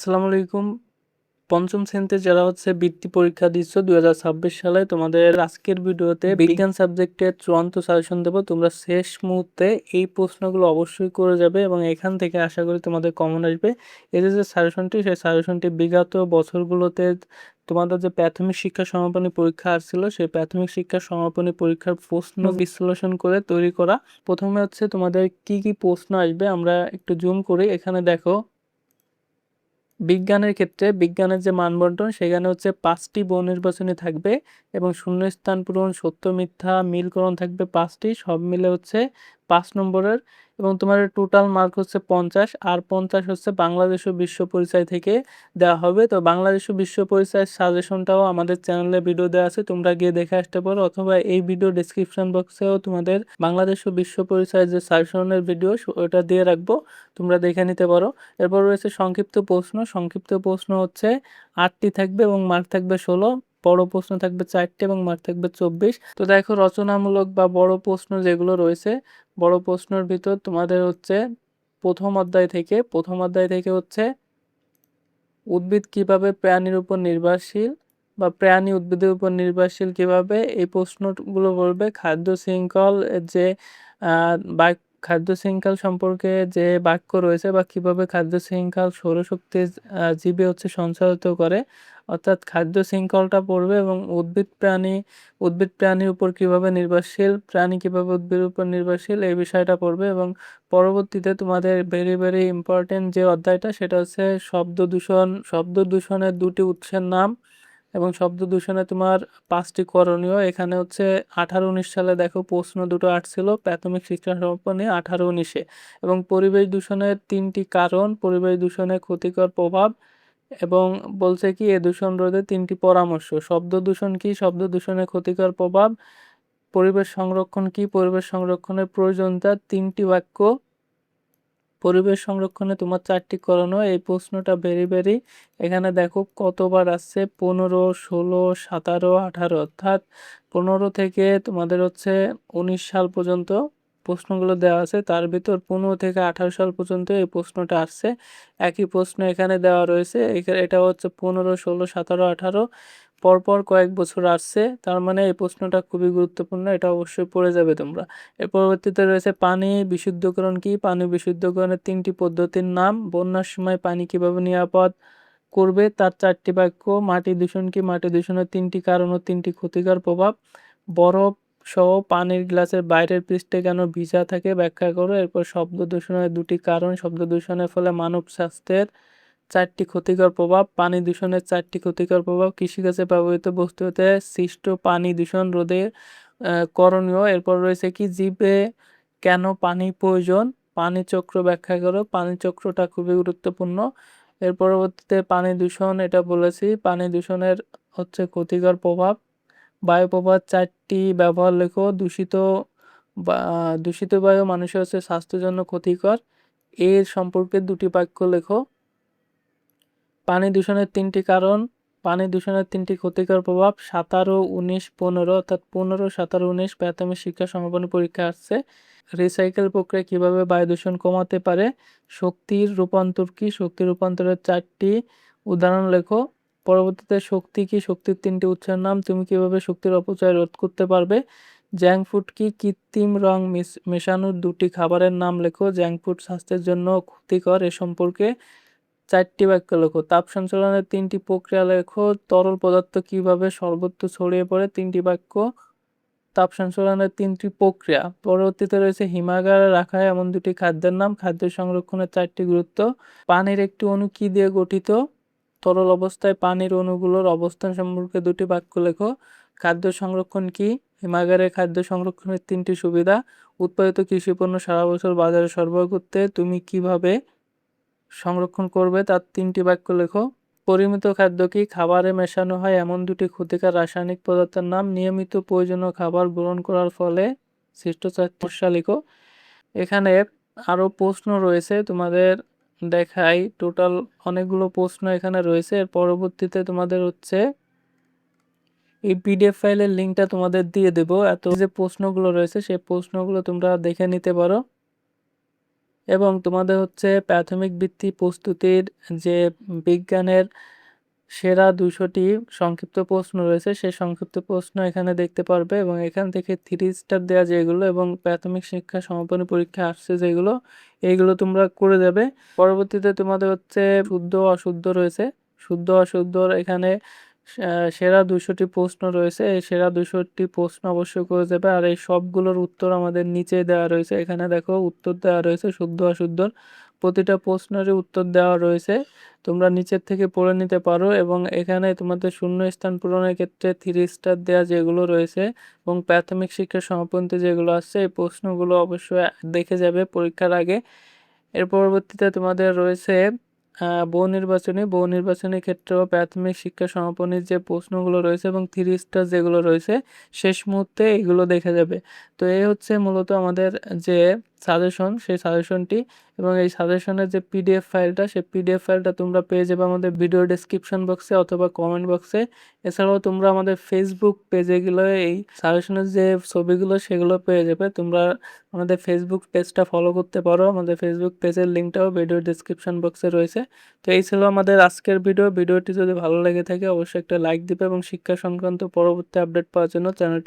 আসসালামু আলাইকুম। পঞ্চম শ্রেণীতে যারা বৃত্তি পরীক্ষা দিচ্ছ 2026 সালে, তোমাদের আজকের ভিডিওতে বিজ্ঞান সাবজেক্টের চূড়ান্ত সাজেশন দেব। তোমরা শেষ মুহূর্তে এই প্রশ্নগুলো অবশ্যই করে যাবে এবং এখান থেকে আশা করি তোমাদের কমন আসবে। এই যে সাজেশনটি, সেই সাজেশনটি বিগত বছরগুলোতে তোমাদের যে প্রাথমিক শিক্ষা সমাপনী পরীক্ষা আসছিল, সেই প্রাথমিক শিক্ষা সমাপনী পরীক্ষার প্রশ্ন বিশ্লেষণ করে তৈরি করা। প্রথমে তোমাদের কি কি প্রশ্ন আসবে আমরা একটু জুম করি। এখানে দেখো, বিজ্ঞানের ক্ষেত্রে বিজ্ঞানের যে মানবন্টন, সেখানে 5টি বহুনির্বাচনী থাকবে এবং শূন্যস্থান পূরণ, সত্য মিথ্যা মিলকরণ থাকবে 5টি, সব মিলে 5 নম্বরের। এবং তোমার টোটাল মার্ক 50, আর 50 বাংলাদেশ ও বিশ্ব পরিচয় থেকে দেওয়া হবে। তো বাংলাদেশ ও বিশ্ব পরিচয়ের সাজেশনটাও আমাদের চ্যানেলে ভিডিও দেওয়া আছে, তোমরা গিয়ে দেখে আসতে পারো, অথবা এই ভিডিও ডেসক্রিপশন বক্সেও তোমাদের বাংলাদেশ ও বিশ্ব পরিচয়ের যে সাজেশনের ভিডিও ওটা দিয়ে রাখবো, তোমরা দেখে নিতে পারো। এরপর রয়েছে সংক্ষিপ্ত প্রশ্ন। সংক্ষিপ্ত প্রশ্ন 8টি থাকবে এবং মার্ক থাকবে 16। বড় প্রশ্ন থাকবে 4টি এবং মার্ক থাকবে 24। তো দেখো, রচনামূলক বা বড় প্রশ্ন যেগুলো রয়েছে, বড় প্রশ্নের ভিতর তোমাদের প্রথম অধ্যায় থেকে উদ্ভিদ কিভাবে প্রাণীর উপর নির্ভরশীল, বা প্রাণী উদ্ভিদের উপর নির্ভরশীল কিভাবে, এই প্রশ্নগুলো বলবে। খাদ্য শৃঙ্খল যে বাক্য খাদ্য শৃঙ্খল সম্পর্কে যে বাক্য রয়েছে, বা কিভাবে খাদ্য শৃঙ্খল সৌরশক্তি জীবে সঞ্চালিত করে, অর্থাৎ খাদ্য শৃঙ্খলটা পড়বে। এবং উদ্ভিদ প্রাণীর উপর কিভাবে নির্ভরশীল, প্রাণী কিভাবে উদ্ভিদের উপর নির্ভরশীল, এই বিষয়টা পড়বে। এবং পরবর্তীতে তোমাদের ভেরি ভেরি ইম্পর্টেন্ট যে অধ্যায়টা, সেটা শব্দ দূষণ। শব্দ দূষণের 2টি উৎসের নাম এবং শব্দ দূষণে তোমার 5টি করণীয়। এখানে 18-19 সালে দেখো প্রশ্ন দুটো আসছিল প্রাথমিক শিক্ষা সমাপনী 18-19-এ। এবং পরিবেশ দূষণের 3টি কারণ, পরিবেশ দূষণের ক্ষতিকর প্রভাব, এবং বলছে কি এ দূষণ রোধে 3টি পরামর্শ। শব্দ দূষণ কি, শব্দ দূষণের ক্ষতিকর প্রভাব। পরিবেশ সংরক্ষণ কি, পরিবেশ সংরক্ষণের প্রয়োজনীয়তা। 3টি বাক্য। পরিবেশ সংরক্ষণে তোমার 4টি করণীয়। এই প্রশ্নটা ভেরি ভেরি, এখানে দেখো কতবার আসছে, 15, 16, 17, 18, অর্থাৎ 15 থেকে তোমাদের 19 সাল পর্যন্ত প্রশ্নগুলো দেওয়া আছে। তার ভিতর 15 থেকে 18 সাল পর্যন্ত এই প্রশ্নটা আসছে। একই প্রশ্ন এখানে দেওয়া রয়েছে। এটা 15, 16, 17, 18 পরপর কয়েক বছর আসছে। তার মানে এই প্রশ্নটা খুবই গুরুত্বপূর্ণ, এটা অবশ্যই পড়ে যাবে তোমরা। এর পরবর্তীতে রয়েছে পানি বিশুদ্ধকরণ কি, পানি বিশুদ্ধকরণের 3টি পদ্ধতির নাম। বন্যার সময় পানি কিভাবে নিরাপদ করবে, তার 4টি বাক্য। মাটি দূষণ কি, মাটি দূষণের 3টি কারণ ও 3টি ক্ষতিকর প্রভাব। বরফ সহ পানির গ্লাসের বাইরের পৃষ্ঠে কেন ভিজা থাকে, ব্যাখ্যা করো। এরপর শব্দ দূষণের 2টি কারণ, শব্দ দূষণের ফলে মানব স্বাস্থ্যের 4টি ক্ষতিকর প্রভাব। পানি দূষণের 4টি ক্ষতিকর প্রভাব। কৃষিকাজে ব্যবহৃত বস্তু হতে সৃষ্ট পানি দূষণ রোধে করণীয়। এরপর রয়েছে কি, জীবে কেন পানি প্রয়োজন, পানি চক্র ব্যাখ্যা করো। পানি চক্রটা খুবই গুরুত্বপূর্ণ। এর পরবর্তীতে পানি দূষণ, এটা বলেছি। পানি দূষণের ক্ষতিকর প্রভাব। বায়ু প্রভাব 4টি ব্যবহার লেখো। দূষিত বায়ু মানুষের স্বাস্থ্যের জন্য ক্ষতিকর, এর সম্পর্কে 2টি বাক্য লেখো। পানি দূষণের 3টি কারণ, পানি দূষণের 3টি ক্ষতিকর প্রভাব। 17, 19, 15, অর্থাৎ 15, 17, 19 প্রাথমিক শিক্ষা সমাপনী পরীক্ষা আসছে। রিসাইকেল প্রক্রিয়া কিভাবে বায়ু দূষণ কমাতে পারে। শক্তির রূপান্তর কি, শক্তির রূপান্তরের 4টি উদাহরণ লেখো। পরবর্তীতে শক্তি কি, শক্তির 3টি উৎসের নাম। তুমি কিভাবে শক্তির অপচয় রোধ করতে পারবে। জাঙ্ক ফুড কি, কৃত্রিম রং মেশানোর 2টি খাবারের নাম লেখো। জাঙ্ক ফুড স্বাস্থ্যের জন্য ক্ষতিকর, এ সম্পর্কে 4টি বাক্য লেখো। তাপ সঞ্চালনের 3টি প্রক্রিয়া লেখো। তরল পদার্থ কিভাবে সর্বত্র ছড়িয়ে পড়ে, 3টি বাক্য। তাপ সঞ্চালনের 3টি প্রক্রিয়া। পরবর্তীতে রয়েছে হিমাগারে রাখা এমন 2টি খাদ্যের নাম। খাদ্য সংরক্ষণের 4টি গুরুত্ব। পানির একটি অণু কি দিয়ে গঠিত। তরল অবস্থায় পানির অণুগুলোর অবস্থান সম্পর্কে 2টি বাক্য লেখো। খাদ্য সংরক্ষণ কি, হিমাগারে খাদ্য সংরক্ষণের 3টি সুবিধা। উৎপাদিত কৃষিপণ্য সারা বছর বাজারে সরবরাহ করতে তুমি কিভাবে সংরক্ষণ করবে, তার 3টি বাক্য লেখো। পরিমিত খাদ্য কি, খাবারে মেশানো হয় এমন 2টি ক্ষতিকর রাসায়নিক পদার্থের নাম। নিয়মিত প্রয়োজনীয় খাবার গ্রহণ করার ফলে সৃষ্ট 4টি সমস্যা লেখো। এখানে আরও প্রশ্ন রয়েছে, তোমাদের দেখাই। টোটাল অনেকগুলো প্রশ্ন এখানে রয়েছে। এর পরবর্তীতে তোমাদের এই পিডিএফ ফাইলের লিঙ্কটা তোমাদের দিয়ে দেবো। এত যে প্রশ্নগুলো রয়েছে, সেই প্রশ্নগুলো তোমরা দেখে নিতে পারো। এবং তোমাদের হচ্ছে প্রাথমিক বৃত্তি প্রস্তুতির যে বিজ্ঞানের সেরা 200টি সংক্ষিপ্ত প্রশ্ন রয়েছে সেই সংক্ষিপ্ত প্রশ্ন এখানে দেখতে পারবে এবং এখান থেকে 3 স্টার দেওয়া যেগুলো এবং প্রাথমিক শিক্ষা সমাপনী পরীক্ষা আসছে যেগুলো এইগুলো তোমরা করে যাবে। পরবর্তীতে তোমাদের হচ্ছে শুদ্ধ অশুদ্ধ রয়েছে। শুদ্ধ অশুদ্ধর এখানে সেরা 200টি প্রশ্ন রয়েছে। এই সেরা 200টি প্রশ্ন অবশ্যই করে যাবে আর এই সবগুলোর উত্তর আমাদের নিচে দেওয়া রয়েছে। এখানে দেখো উত্তর দেওয়া রয়েছে শুদ্ধ অশুদ্ধর প্রতিটা প্রশ্নেরই উত্তর দেওয়া রয়েছে। তোমরা নিচের থেকে পড়ে নিতে পারো এবং এখানে তোমাদের শূন্য স্থান পূরণের ক্ষেত্রে 3 স্টার দেওয়া যেগুলো রয়েছে এবং প্রাথমিক শিক্ষা সমাপনী যেগুলো আছে এই প্রশ্নগুলো অবশ্যই দেখে যাবে পরীক্ষার আগে। এর পরবর্তীতে তোমাদের রয়েছে বহু নির্বাচনী ক্ষেত্রেও প্রাথমিক শিক্ষা সমাপনীর যে প্রশ্নগুলো রয়েছে এবং 3 স্টার যেগুলো রয়েছে শেষ মুহূর্তে এগুলো দেখে যাবে। তো এই হচ্ছে মূলত আমাদের যে সাজেশন সেই সাজেশনটি এবং এই সাজেশনের যে পিডিএফ ফাইলটা সেই পিডিএফ ফাইলটা তোমরা পেয়ে যাবে আমাদের ভিডিও ডেসক্রিপশন বক্সে অথবা কমেন্ট বক্সে। এছাড়াও তোমরা আমাদের ফেসবুক পেজে গেলে এই সাজেশনের যে ছবিগুলো সেগুলো পেয়ে যাবে। তোমরা আমাদের ফেসবুক পেজটা ফলো করতে পারো। আমাদের ফেসবুক পেজের লিঙ্কটাও ভিডিও ডেসক্রিপশন বক্সে রয়েছে। তো এই ছিল আমাদের আজকের ভিডিও। ভিডিওটি যদি ভালো লেগে থাকে অবশ্যই একটা লাইক দিবে এবং শিক্ষা সংক্রান্ত পরবর্তী আপডেট পাওয়ার জন্য চ্যানেলটি